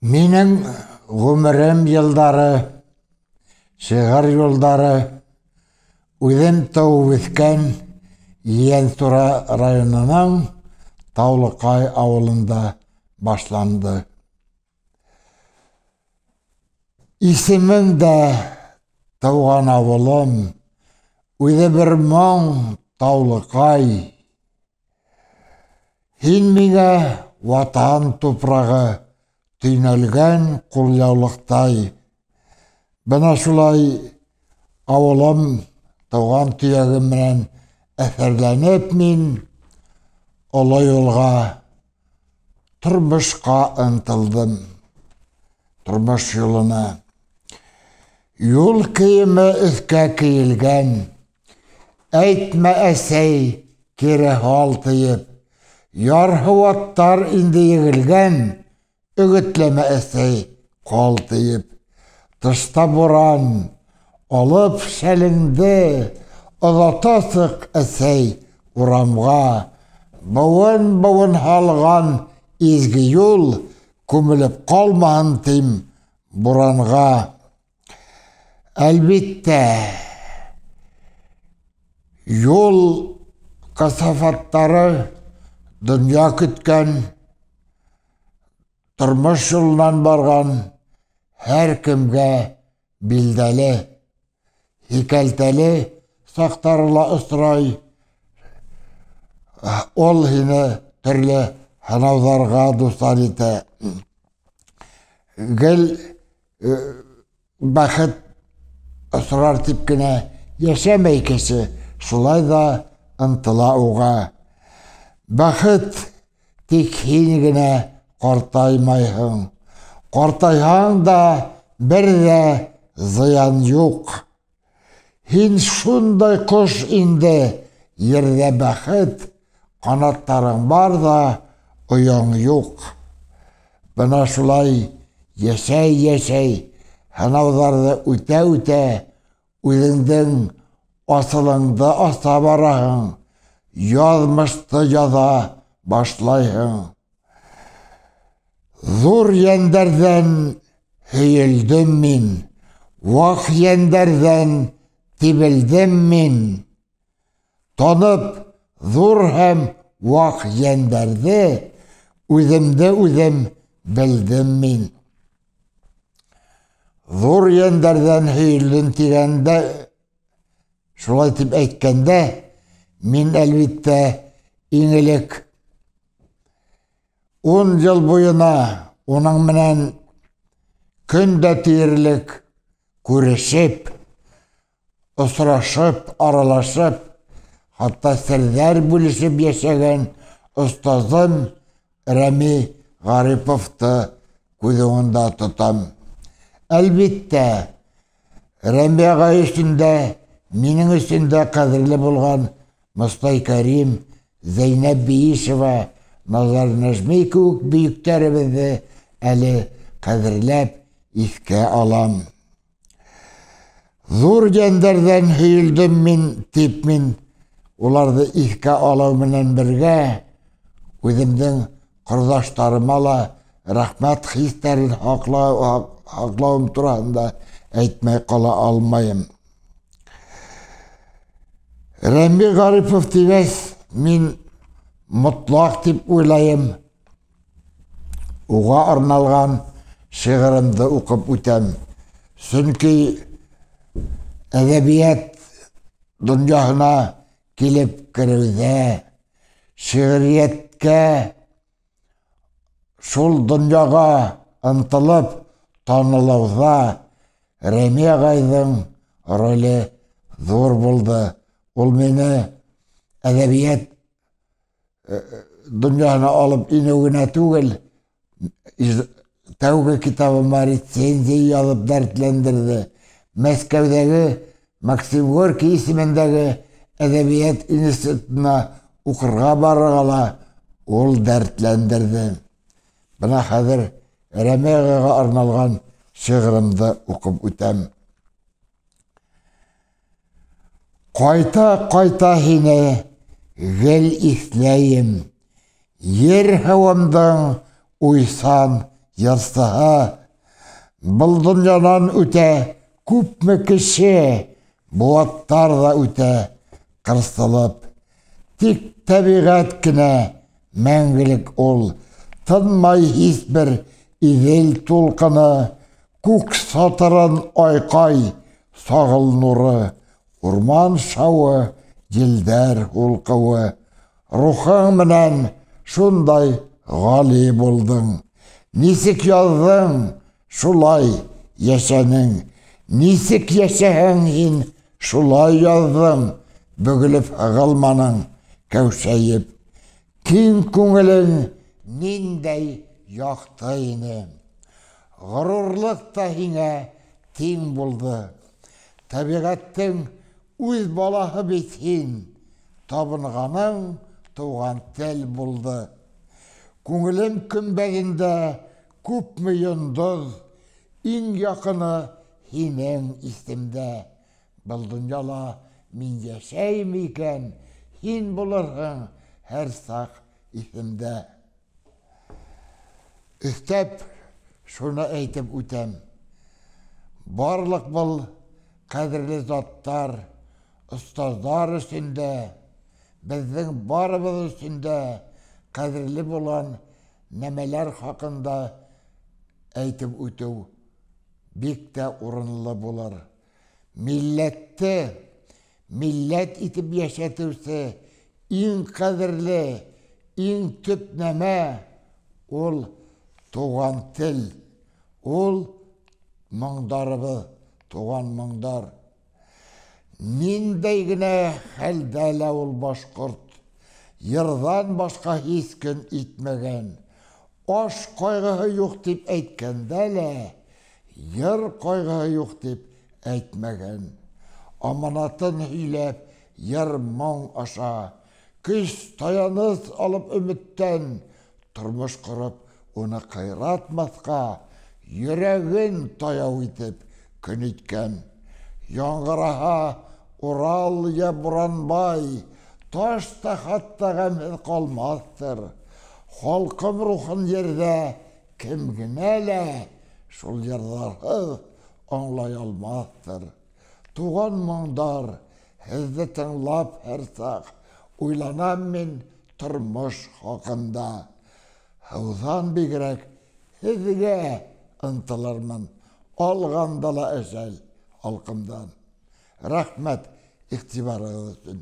Менің ғұмырым жылдары, шығар жолдары, өзім тауып өскен Иен-Сұра районының Таулықай ауылында башланды. Исемің де тауған ауылым, өзі бір мұң Таулықай. Сен меңе ватан топырағы түйнелген құлжаулықтай. Бына шулай ауылым тауған түйегім менен әсерленіп мен ұлы жолға тұрмышқа ұмтылдым. Тұрмыш жолына. Жол киімі үске киілген, әйтме әсей кері хал тыйып, ярғы аттар инде егілген, үгітлеме әсей қол тыйып. Тышта боран, олып шәліңді, ұзатасық әсей урамға. Бауын халған изгі жол, көміліп қалмағын тим боранға. Әлбетте, жол касафаттары дүния күткен, тұрмыш жолынан барған әр кімге білдәлі, хикәлтәлі сақтарыла ұсырай, ол хіне түрлі ханавдарға дұстан еті. Гіл бақыт ұсырар типкіне яшәмәй кесі, шулай да ұнтыла уға. Бақыт тек хенігіне қортаймайхың. Қортайхаң да бір де зиян жоқ. Хен шундай құш инде, ерде бақыт, қанаттарың бар да ұяң жоқ. Бына шулай яшәй, ханавдарды үтә, өзіңдің асылыңды аса барахың, язмышты жаза башлайхың. Зор ендерден хейілдім мен, вақ ендерден тибілдім мен. Танып зор һәм вақ ендерді, өзімді өзім білдім мен. Зор ендерден хейілдім тигенде, шулай тип әйткенде, мен әлбетте еңелік 10 жыл бойына оның менен күнде тиерлік күрешіп, ұсырашып, аралашып, хатта сірдер бөлісіп яшәген ұстазым Рәми Ғариповты көзіңді тұтам. Әлбетте, Рәми ағай үшінде, менің үшінде қадірлі болған Мұстай Карим, Зейнеп Бейішева, Назар Нәжмей көк бейіктәрімізді әлі қадірлеп еске алам. Зор жендерден хейілдім мен, теп мен, оларды еске алау менен бірге, өзімдің құрдаштарыма ла рахмат хистәрін хақлауым турасында әйтмей қала алмайым. Рәми Ғарипов дегес мен мұтлақ деп ойлайым. Оға арналған шиғырымды оқып өтем. Сүнки әдебиет дүниясына келіп кіруде, шиғыриетке шул дүнияға ұмтылып танылауда Рәми ағайдың рөлі зор болды. Ол мені әдебиет дүниясына алып инеуіне түгел, тәуге китабыма рецензия алып дәртлендірді. Мәскәүдегі Максим Горький исемендегі әдебиет институтына оқырға барғала ол дәртлендірді. Бына хәзір Рәми ағайға арналған шиғырымды оқып өтем. Қайта хине гел исләйім, ер хавамдан уйсан Ястыға, бұл дүнянан өте көпме кіші, бұлаттар да өте қырсылып. Тек табиғат кіне мәңгілік ол, тынмай ес бір идел толқыны, көк сатырын айқай сағыл нұры, урман шауы, желдер ұлқауы. Рухың менен шундай ғали болдың. Нисік яздың, шулай яшәнің. Нисік яшәһәң һин, шулай яздың. Бөгіліп ғылманың, кәушәйіп. Кең көңілің ниндәй яқты ине. Ғырурлық та һиңә тең булды. Табиғаттың үз балаһы бит һин. Табынғаның туған тел булды. Күңелем көмбәгендә күпме йондоз, иң яқыны һинең исемдә. Был дөньяла мин яшәйм икән, һин булырһың һәр саҡ исемдә. Өҫтәп, шуны әйтеп үтәм. Барлык был ҡәҙерле заттар, остаздар өсөндә, безнең барыбыҙ өсөндә ҡәҙерле булған нәмәләр хаҡында әйтеп үтеү бик тә урынлы булыр. Милләтте милләт итеп йәшәтеүсе иң ҡәҙерле, иң төп нәмә ул туған тел, ул моңдарыбыҙ, туған моңдар. Ниндәй генә хәлдә лә ул башҡорт, йырҙан башҡа һис көн итмәгән. Аш ҡайғыһы юҡ тип әйткәндә лә, йыр ҡайғыһы юҡ тип әйтмәгән. Аманатын һөйләп, йыр моң аша, көс таяныс алып өмөттән, тормош ҡороп, уны ҡыйратмаҫҡа, йөрәген таяу итеп көн иткән. Яңғыраһа Урал йә Буранбай, таш та хатта ғәмһеҙ ҡалмаҫтыр. Халҡым рухын ерҙә кем генә лә шул йырҙарһыҙ аңлай алмаҫтыр. Туған моңдар, һеҙҙе тыңлап һәр саҡ уйланам мин тормош хаҡында. Һыуҙан бигерәк һеҙгә ынтылырмын, алғанда ла әжәл алҡымдан. Рәхмәт иғтибарығыҙ өсөн.